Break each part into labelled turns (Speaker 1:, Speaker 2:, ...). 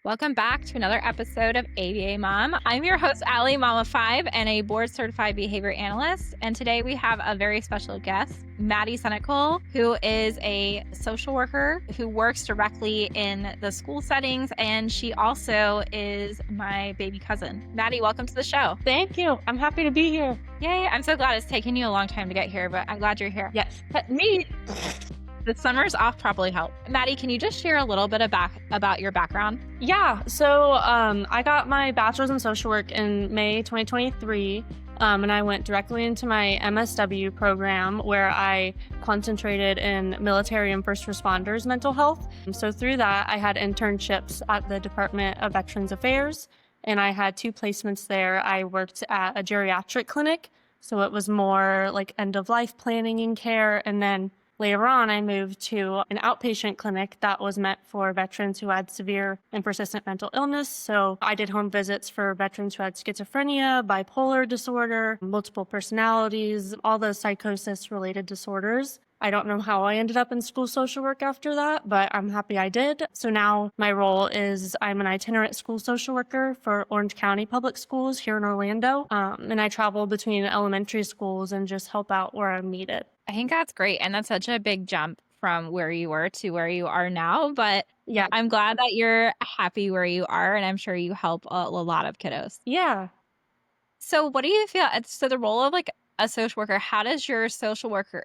Speaker 1: Welcome back to another episode of ABA Mom. I'm your host, Allie, mom of 5 and a board certified behavior analyst. And today we have a very special guest, Madison Senecal, who is a social worker who works directly in the school settings. And she also is my baby cousin. Maddie, welcome to the show.
Speaker 2: Thank you. I'm happy to be here.
Speaker 1: Yay. I'm so glad it's taken you a long time to get here, but I'm glad you're here.
Speaker 2: Yes.
Speaker 1: The summers off probably helped. Maddie, can you just share a little bit about your background?
Speaker 2: Yeah. So I got my bachelor's in social work in May 2023. And I went directly into my MSW program where I concentrated in military and first responders mental health. So through that, I had internships at the Department of Veterans Affairs, and I had 2 placements there. I worked at a geriatric clinic, so it was more like end-of-life planning and care, and then later on, I moved to an outpatient clinic that was meant for veterans who had severe and persistent mental illness. So I did home visits for veterans who had schizophrenia, bipolar disorder, multiple personalities, all the psychosis-related disorders. I don't know how I ended up in school social work after that, but I'm happy I did. So now my role is I'm an itinerant school social worker for Orange County Public Schools here in Orlando. And I travel between elementary schools and just help out where I'm needed.
Speaker 1: I think that's great. And that's such a big jump from where you were to where you are now. But
Speaker 2: Yeah.
Speaker 1: I'm glad that you're happy where you are. And I'm sure you help a lot of kiddos.
Speaker 2: Yeah.
Speaker 1: So what do you feel? So the role of like a social worker, how does your social worker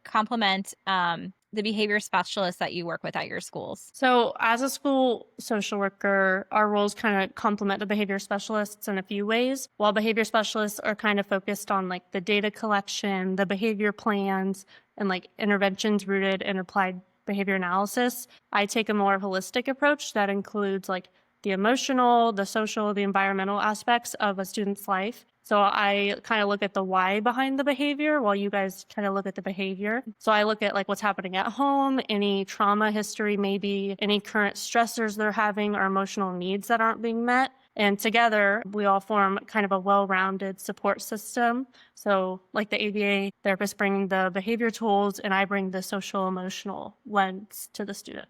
Speaker 1: complement the behavior specialists that you work with at your schools?
Speaker 2: So as a school social worker, our roles kind of complement the behavior specialists in a few ways. While behavior specialists are kind of focused on like the data collection, the behavior plans, and like interventions rooted in applied behavior analysis, I take a more holistic approach that includes like the emotional, the social, the environmental aspects of a student's life. So I kind of look at the why behind the behavior while you guys kind of look at the behavior. So I look at like what's happening at home, any trauma history, maybe any current stressors they're having or emotional needs that aren't being met. And together we all form kind of a well-rounded support system. So like the ABA therapists bring the behavior tools and I bring the social emotional lens to the student.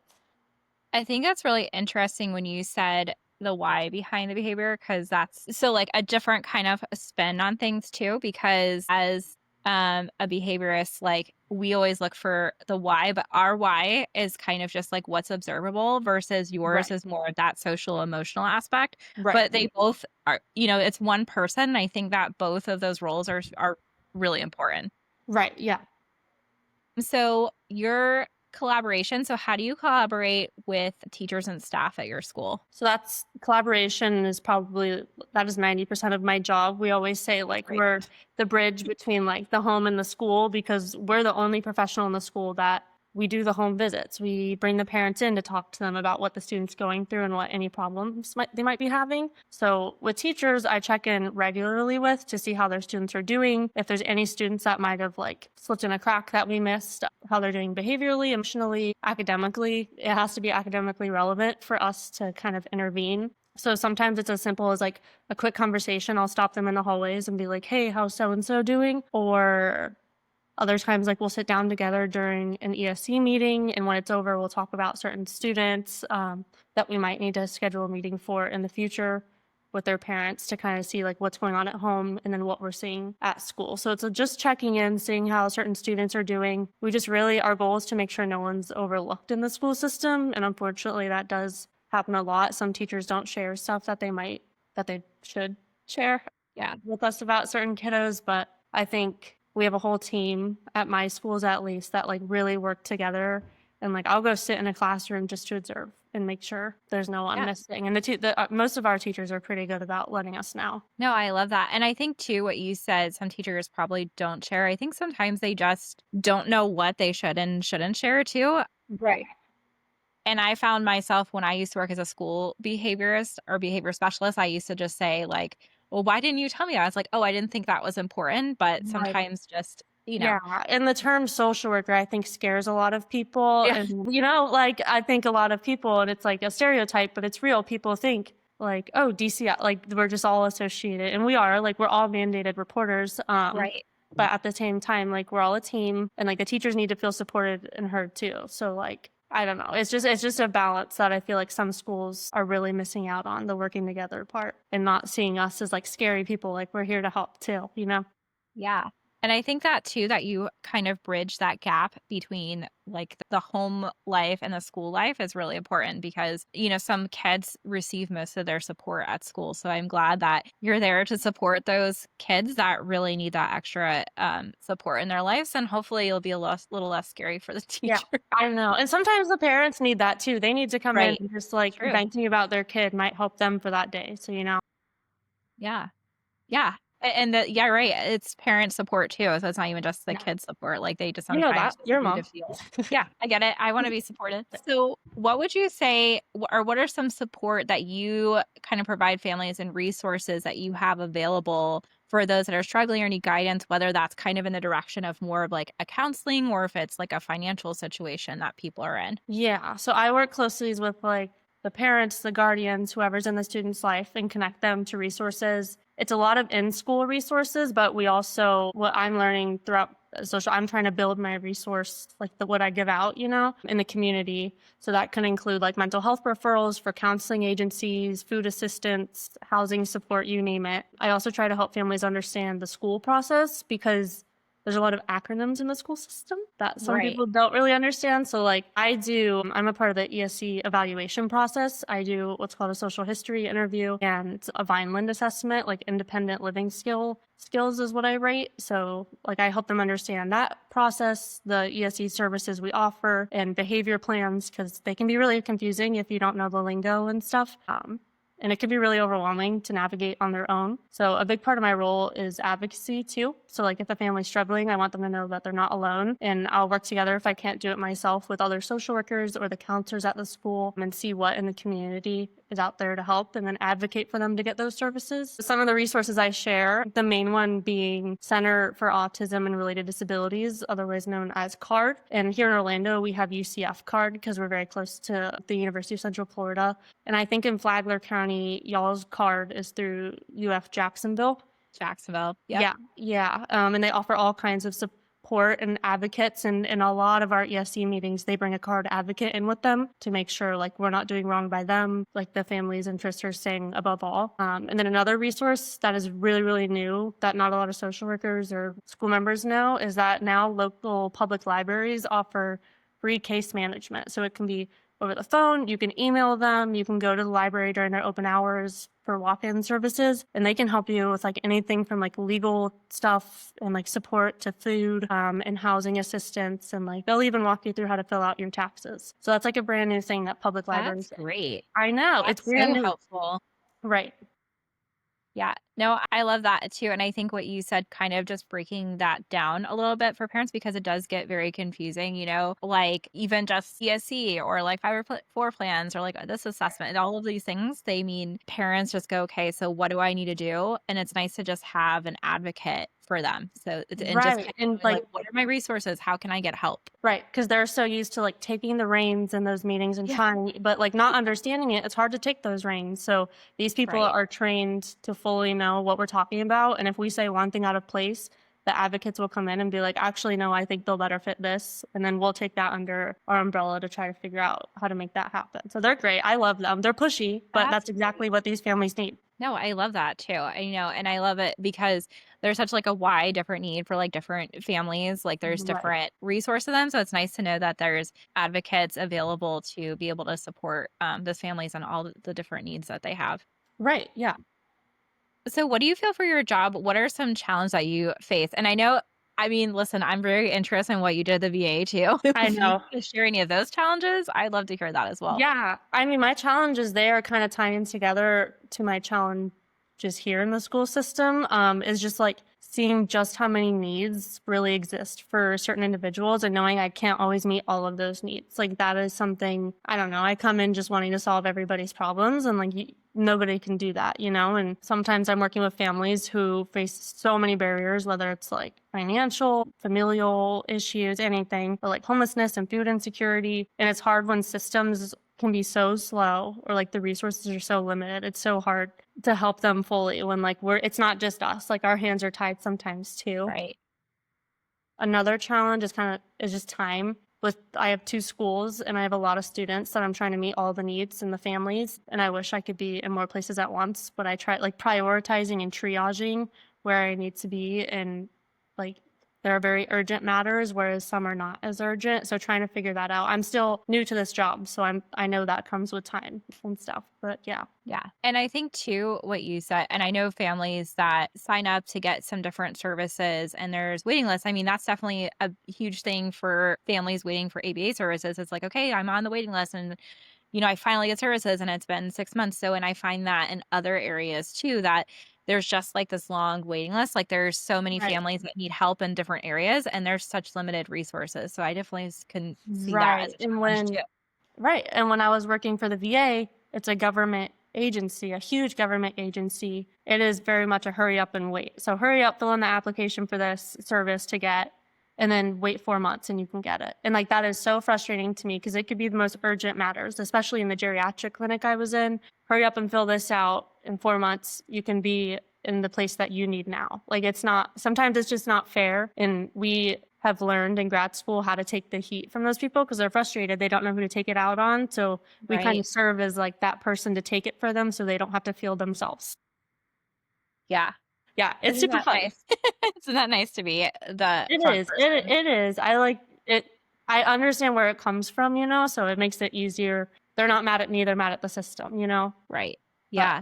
Speaker 1: I think that's really interesting when you said the why behind the behavior, because that's so like a different kind of spin on things too, because as a behaviorist, like we always look for the why, but our why is kind of just like what's observable versus yours is more that social emotional aspect.
Speaker 2: Right.
Speaker 1: But they both are, it's one person. And I think that both of those roles are really important.
Speaker 2: Right. Yeah.
Speaker 1: So your collaboration. So how do you collaborate with teachers and staff at your school?
Speaker 2: So that's collaboration is probably, that is 90% of my job. We always say like
Speaker 1: Great.
Speaker 2: we're the bridge between like the home and the school because we're the only professional in the school that we do the home visits. We bring the parents in to talk to them about what the student's going through and what any problems they might be having. So with teachers, I check in regularly with to see how their students are doing. If there's any students that might have like slipped in a crack that we missed, how they're doing behaviorally, emotionally, academically. It has to be academically relevant for us to kind of intervene. So sometimes it's as simple as like a quick conversation. I'll stop them in the hallways and be like, hey, how's so-and-so doing? Or other times, like we'll sit down together during an ESC meeting, and when it's over, we'll talk about certain students that we might need to schedule a meeting for in the future with their parents to kind of see like what's going on at home and then what we're seeing at school. So it's just checking in, seeing how certain students are doing. We just really, our goal is to make sure no one's overlooked in the school system, and unfortunately that does happen a lot. Some teachers don't share stuff that they should share with us about certain kiddos, but I think we have a whole team at my schools, at least, that like really work together. And like I'll go sit in a classroom just to observe and make sure there's no one missing. And most of our teachers are pretty good about letting us know.
Speaker 1: No, I love that. And I think too, what you said, some teachers probably don't share. I think sometimes they just don't know what they should and shouldn't share too.
Speaker 2: Right.
Speaker 1: And I found myself when I used to work as a school behaviorist or behavior specialist, I used to just say like, well, why didn't you tell me? I was like, oh, I didn't think that was important. But sometimes just,
Speaker 2: Yeah. And the term social worker, I think, scares a lot of people.
Speaker 1: Yeah.
Speaker 2: And, like I think a lot of people, and it's like a stereotype, but it's real. People think like, oh, DCI, like we're just all associated. And we are, like, we're all mandated reporters.
Speaker 1: Right.
Speaker 2: But at the same time, like we're all a team, and like the teachers need to feel supported and heard too. So like I don't know. It's just a balance that I feel like some schools are really missing out on, the working together part and not seeing us as like scary people, like we're here to help too, you know?
Speaker 1: Yeah. And I think that too, that you kind of bridge that gap between like the home life and the school life is really important because, some kids receive most of their support at school. So I'm glad that you're there to support those kids that really need that extra support in their lives. And hopefully it'll be little less scary for the
Speaker 2: Yeah,
Speaker 1: teacher.
Speaker 2: I know. And sometimes the parents need that too. They need to come in
Speaker 1: Right.
Speaker 2: and just like
Speaker 1: True.
Speaker 2: venting about their kid might help them for that day. So,
Speaker 1: Yeah. Yeah. And yeah, right. It's parent support too. So it's not even just the
Speaker 2: yeah.
Speaker 1: kid support. Like they just
Speaker 2: You know
Speaker 1: sometimes
Speaker 2: that.
Speaker 1: just
Speaker 2: Your
Speaker 1: need to
Speaker 2: mom.
Speaker 1: feel. Yeah, I get it. I want to be supported. So, what would you say, or what are some support that you kind of provide families and resources that you have available for those that are struggling or need guidance, whether that's kind of in the direction of more of like a counseling or if it's like a financial situation that people are in?
Speaker 2: Yeah. So I work closely with like the parents, the guardians, whoever's in the student's life and connect them to resources. It's a lot of in-school resources, but we also what I'm learning throughout social I'm trying to build my resource like the what I give out, in the community. So that can include like mental health referrals for counseling agencies, food assistance, housing support, you name it. I also try to help families understand the school process because there's a lot of acronyms in the school system that some
Speaker 1: Right.
Speaker 2: people don't really understand. So, like, I'm a part of the ESC evaluation process. I do what's called a social history interview and a Vineland assessment, like independent living skills is what I rate. So, like, I help them understand that process, the ESC services we offer, and behavior plans because they can be really confusing if you don't know the lingo and stuff. And it can be really overwhelming to navigate on their own. So a big part of my role is advocacy too. So like if a family's struggling, I want them to know that they're not alone, and I'll work together if I can't do it myself with other social workers or the counselors at the school and see what in the community is out there to help and then advocate for them to get those services. Some of the resources I share, the main one being Center for Autism and Related Disabilities, otherwise known as CARD. And here in Orlando, we have UCF CARD because we're very close to the University of Central Florida. And I think in Flagler County, y'all's card is through UF Jacksonville.
Speaker 1: Jacksonville. Yep.
Speaker 2: Yeah, yeah. And they offer all kinds of support and advocates. And in a lot of our ESC meetings, they bring a card advocate in with them to make sure like we're not doing wrong by them, like the family's interests are staying above all. And then another resource that is really, really new that not a lot of social workers or school members know is that now local public libraries offer free case management. So it can be over the phone, you can email them, you can go to the library during their open hours for walk-in services, and they can help you with like anything from like legal stuff and like support to food and housing assistance, and like they'll even walk you through how to fill out your taxes. So that's like a brand new thing that public
Speaker 1: That's
Speaker 2: libraries.
Speaker 1: great.
Speaker 2: I know, it's
Speaker 1: That's
Speaker 2: brand
Speaker 1: so
Speaker 2: new.
Speaker 1: helpful.
Speaker 2: Right.
Speaker 1: Yeah. No, I love that too. And I think what you said, kind of just breaking that down a little bit for parents, because it does get very confusing, like even just CSC or like 5 or 4 plans or like this assessment and all of these things, they mean parents just go, okay, so what do I need to do? And it's nice to just have an advocate for them. So, and just kind
Speaker 2: Right.
Speaker 1: of
Speaker 2: And
Speaker 1: knowing,
Speaker 2: like
Speaker 1: like, what are my resources? How can I get help?
Speaker 2: right, because they're so used to like taking the reins in those meetings and
Speaker 1: Yeah.
Speaker 2: trying, but like not understanding it, it's hard to take those reins. So these people
Speaker 1: Right.
Speaker 2: are trained to fully know what we're talking about. And if we say one thing out of place, the advocates will come in and be like, actually, no, I think they'll better fit this. And then we'll take that under our umbrella to try to figure out how to make that happen. So they're great. I love them. They're pushy, but
Speaker 1: That's
Speaker 2: that's exactly what these families need.
Speaker 1: No, I love that too. And I love it because there's such like a wide different need for like different families. Like there's
Speaker 2: Right.
Speaker 1: different resources to them. So it's nice to know that there's advocates available to be able to support those families and all the different needs that they have.
Speaker 2: Right. Yeah.
Speaker 1: So what do you feel for your job? What are some challenges that you face? And I know, I mean, listen, I'm very interested in what you did at the VA too.
Speaker 2: I
Speaker 1: If you
Speaker 2: know.
Speaker 1: could share any of those challenges, I'd love to hear that as well.
Speaker 2: Yeah, I mean, my challenges there kind of tying together to my challenges here in the school system is just like seeing just how many needs really exist for certain individuals and knowing I can't always meet all of those needs. Like that is something, I don't know, I come in just wanting to solve everybody's problems and like nobody can do that, And sometimes I'm working with families who face so many barriers, whether it's like financial, familial issues, anything, or like homelessness and food insecurity. And it's hard when systems can be so slow or like the resources are so limited. It's so hard to help them fully when like it's not just us, like our hands are tied sometimes too.
Speaker 1: Right.
Speaker 2: Another challenge is just time. I have 2 schools and I have a lot of students that I'm trying to meet all the needs and the families, and I wish I could be in more places at once, but I try like prioritizing and triaging where I need to be, and like there are very urgent matters, whereas some are not as urgent. So trying to figure that out. I'm still new to this job, so I know that comes with time and stuff. But yeah.
Speaker 1: Yeah. And I think too, what you said, and I know families that sign up to get some different services and there's waiting lists. I mean, that's definitely a huge thing for families waiting for ABA services. It's like, okay, I'm on the waiting list and, I finally get services and it's been 6 months. So, and I find that in other areas too, that there's just like this long waiting list. Like there's so many
Speaker 2: Right.
Speaker 1: families that need help in different areas and there's such limited resources. So I definitely can see that as
Speaker 2: Right.
Speaker 1: a challenge too.
Speaker 2: Right. And when I was working for the VA, it's a government agency, a huge government agency. It is very much a hurry up and wait. So hurry up, fill in the application for this service to get, and then wait 4 months and you can get it. And like that is so frustrating to me because it could be the most urgent matters, especially in the geriatric clinic I was in. Hurry up and fill this out. In 4 months, you can be in the place that you need now. Like it's not, sometimes it's just not fair. And we have learned in grad school how to take the heat from those people because they're frustrated. They don't know who to take it out on. So we kind
Speaker 1: Right.
Speaker 2: of serve as like that person to take it for them so they don't have to feel themselves.
Speaker 1: Yeah.
Speaker 2: Yeah, it's
Speaker 1: Isn't
Speaker 2: super
Speaker 1: that
Speaker 2: fun.
Speaker 1: nice? Isn't that nice to be the
Speaker 2: It
Speaker 1: front
Speaker 2: is. It,
Speaker 1: person?
Speaker 2: it is. I like it. I understand where it comes from, so it makes it easier. They're not mad at me, they're mad at the system.
Speaker 1: Right.
Speaker 2: But
Speaker 1: Yeah.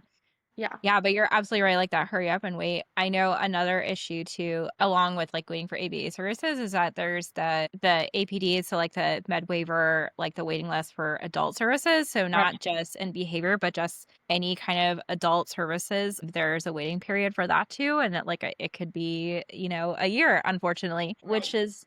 Speaker 2: yeah,
Speaker 1: Yeah, but you're absolutely right, like that hurry up and wait. I know another issue too, along with like waiting for ABA services, is that there's the APDs, so like the med waiver, like the waiting list for adult services. So
Speaker 2: right.
Speaker 1: not just in behavior, but just any kind of adult services. There's a waiting period for that too. And it could be, a year, unfortunately, which is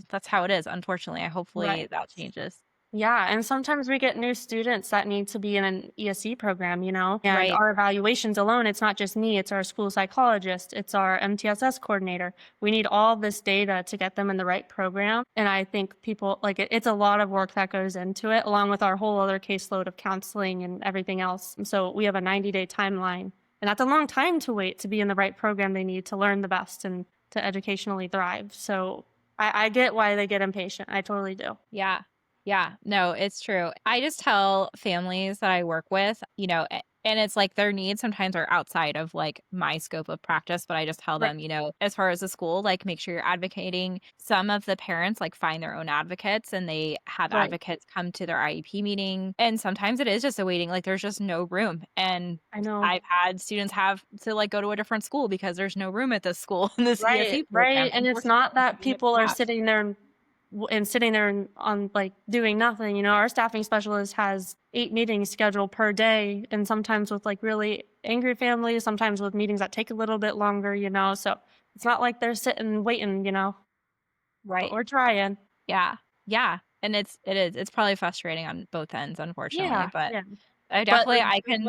Speaker 1: that's how it is, unfortunately. Hopefully
Speaker 2: Right.
Speaker 1: that changes.
Speaker 2: Yeah, and sometimes we get new students that need to be in an ESE program, and
Speaker 1: Right.
Speaker 2: our evaluations alone, it's not just me, it's our school psychologist, it's our MTSS coordinator. We need all this data to get them in the right program. And I think people like it's a lot of work that goes into it, along with our whole other caseload of counseling and everything else. And so we have a 90-day timeline. And that's a long time to wait to be in the right program they need to learn the best and to educationally thrive. So I get why they get impatient. I totally do.
Speaker 1: Yeah. Yeah. No, it's true. I just tell families that I work with, and it's like their needs sometimes are outside of like my scope of practice, but I just tell
Speaker 2: Right.
Speaker 1: them, as far as the school, like make sure you're advocating. Some of the parents like find their own advocates and they have
Speaker 2: Right.
Speaker 1: advocates come to their IEP meeting. And sometimes it is just a waiting, like there's just no room. And
Speaker 2: I know.
Speaker 1: I've had students have to like go to a different school because there's no room at this school in this
Speaker 2: Right,
Speaker 1: ESE program,
Speaker 2: right, and it's
Speaker 1: unfortunately.
Speaker 2: not that
Speaker 1: So we have
Speaker 2: people are
Speaker 1: staff.
Speaker 2: sitting there and sitting there and on like doing nothing. Our staffing specialist has 8 meetings scheduled per day, and sometimes with like really angry families, sometimes with meetings that take a little bit longer. So it's not like they're sitting waiting, but
Speaker 1: Right.
Speaker 2: we're trying.
Speaker 1: Yeah. Yeah. And it's probably frustrating on both ends, unfortunately,
Speaker 2: Yeah,
Speaker 1: but
Speaker 2: yeah.
Speaker 1: I
Speaker 2: But
Speaker 1: definitely I can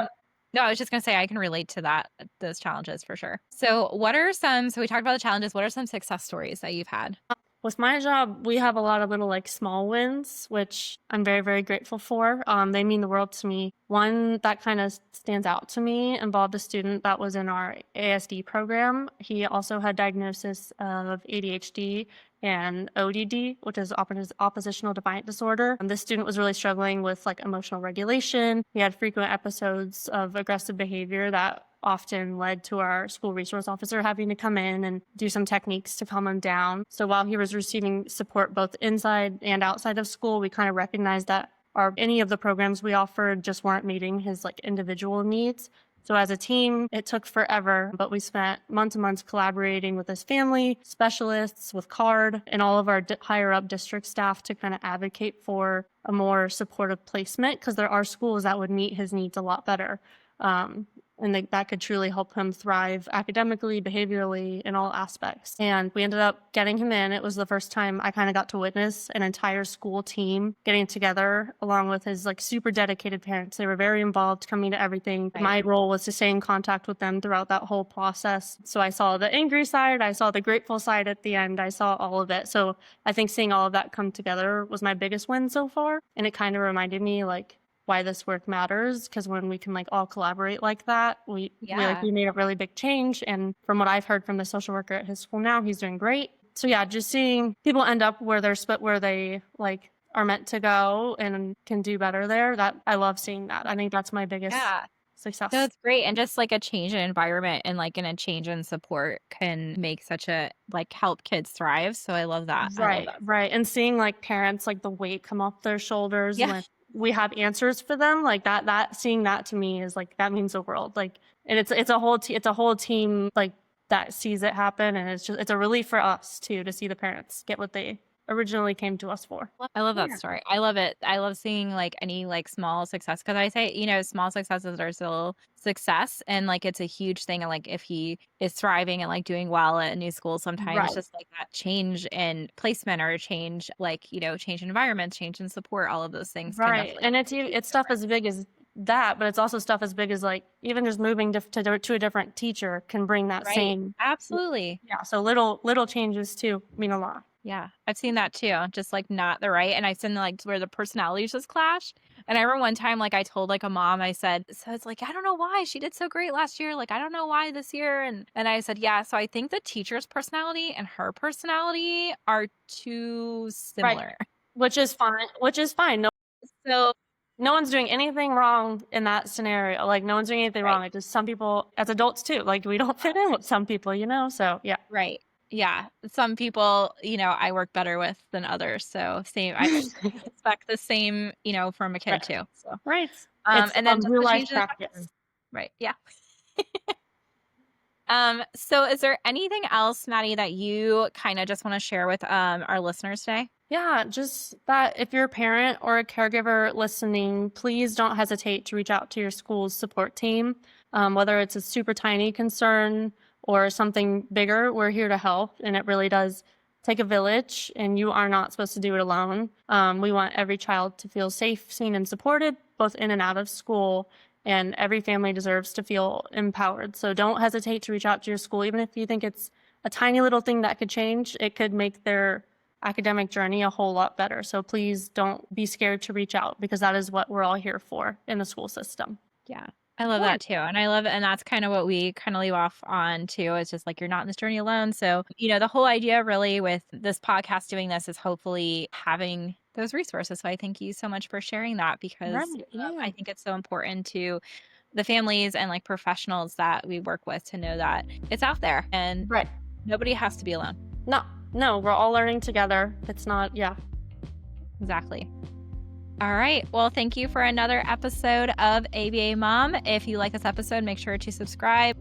Speaker 1: no, I was just gonna say I can relate to that those challenges for sure. So so we talked about the challenges. What are some success stories that you've had?
Speaker 2: with my job, we have a lot of little like small wins, which I'm very, very grateful for. They mean the world to me. One that kind of stands out to me involved a student that was in our ASD program. He also had diagnosis of ADHD and ODD, which is oppositional defiant disorder. And this student was really struggling with like emotional regulation. He had frequent episodes of aggressive behavior that often led to our school resource officer having to come in and do some techniques to calm him down. So while he was receiving support both inside and outside of school, we kind of recognized that any of the programs we offered just weren't meeting his like individual needs. So as a team, it took forever, but we spent months and months collaborating with his family, specialists, with CARD, and all of our higher up district staff to kind of advocate for a more supportive placement because there are schools that would meet his needs a lot better. And that could truly help him thrive academically, behaviorally, in all aspects. And we ended up getting him in. It was the first time I kind of got to witness an entire school team getting together along with his like super dedicated parents. They were very involved, coming to everything.
Speaker 1: Right.
Speaker 2: My role was to stay in contact with them throughout that whole process. So I saw the angry side, I saw the grateful side at the end, I saw all of it. So I think seeing all of that come together was my biggest win so far. And it kind of reminded me like why this work matters, because when we can like all collaborate like that, we
Speaker 1: Yeah.
Speaker 2: made a really big change. And from what I've heard from the social worker at his school now, he's doing great. So yeah, just seeing people end up where they like are meant to go and can do better there. That I love seeing that. I think that's my biggest
Speaker 1: Yeah. No,
Speaker 2: success.
Speaker 1: it's great, and just, like, a change in environment and, like, and a change in support can make such a like, help kids thrive, so I love that. I love
Speaker 2: Right,
Speaker 1: that.
Speaker 2: right, and seeing, like, parents, like, the weight come off their shoulders
Speaker 1: Yeah.
Speaker 2: when we have answers for them, like, that seeing that to me is, like, that means the world, like, and it's a whole team, like, that sees it happen, and it's a relief for us too to see the parents get what they originally came to us for.
Speaker 1: I love that
Speaker 2: Yeah.
Speaker 1: story. I love it. I love seeing, like, any, like, small success because I say, small successes are still success, and, like, it's a huge thing, and, like, if he is thriving and, like, doing well at a new school, sometimes
Speaker 2: Right,
Speaker 1: just, like, that change in placement or change, like, change in environment, change in support, all of those things can
Speaker 2: right,
Speaker 1: definitely
Speaker 2: and
Speaker 1: make a huge
Speaker 2: it's stuff
Speaker 1: difference.
Speaker 2: as big as that, but it's also stuff as big as, like, even just moving to a different teacher can bring that
Speaker 1: Right.
Speaker 2: same.
Speaker 1: Absolutely.
Speaker 2: Yeah, so little changes too mean a lot.
Speaker 1: Yeah, I've seen that too, just, like, not the right and I've seen, like, where the personalities just clash, and I remember one time, like, I told, like, a mom, I said so it's like, "I don't know why, she did so great last year, like, I don't know why this year," and I said, "Yeah, so I think the teacher's personality and her personality are too
Speaker 2: Right,
Speaker 1: similar."
Speaker 2: which is fine.
Speaker 1: So
Speaker 2: No one's doing anything wrong in that scenario, like, no one's doing anything
Speaker 1: right.
Speaker 2: wrong, it's just some people as adults too, like, we don't fit in with some people, so, yeah.
Speaker 1: Right. Yeah. Some people, I work better with than others. So same I expect the same, from a
Speaker 2: Right,
Speaker 1: kid too. So
Speaker 2: right. It's,
Speaker 1: and then just
Speaker 2: real
Speaker 1: the
Speaker 2: life
Speaker 1: change in
Speaker 2: practice.
Speaker 1: environment. Right. Yeah. So is there anything else, Maddie, that you kind of just want to share with our listeners today?
Speaker 2: Yeah, just that if you're a parent or a caregiver listening, please don't hesitate to reach out to your school's support team. Whether it's a super tiny concern or something bigger, we're here to help. And it really does take a village, and you are not supposed to do it alone. We want every child to feel safe, seen, and supported, both in and out of school. And every family deserves to feel empowered. So don't hesitate to reach out to your school, even if you think it's a tiny little thing that could change. It could make their academic journey a whole lot better. So please don't be scared to reach out because that is what we're all here for in the school system.
Speaker 1: Yeah. I love
Speaker 2: Yeah.
Speaker 1: that too. And I love and that's kind of what we kind of leave off on too. It's just like you're not in this journey alone. So, the whole idea really with this podcast doing this is hopefully having those resources. So I thank you so much for sharing that because
Speaker 2: Right. Yeah.
Speaker 1: I think it's so important to the families and like professionals that we work with to know that it's out there and
Speaker 2: Right.
Speaker 1: nobody has to be alone.
Speaker 2: No, no, we're all learning together. It's not, yeah.
Speaker 1: Exactly. All right. Well, thank you for another episode of ABA Mom. If you like this episode, make sure to subscribe.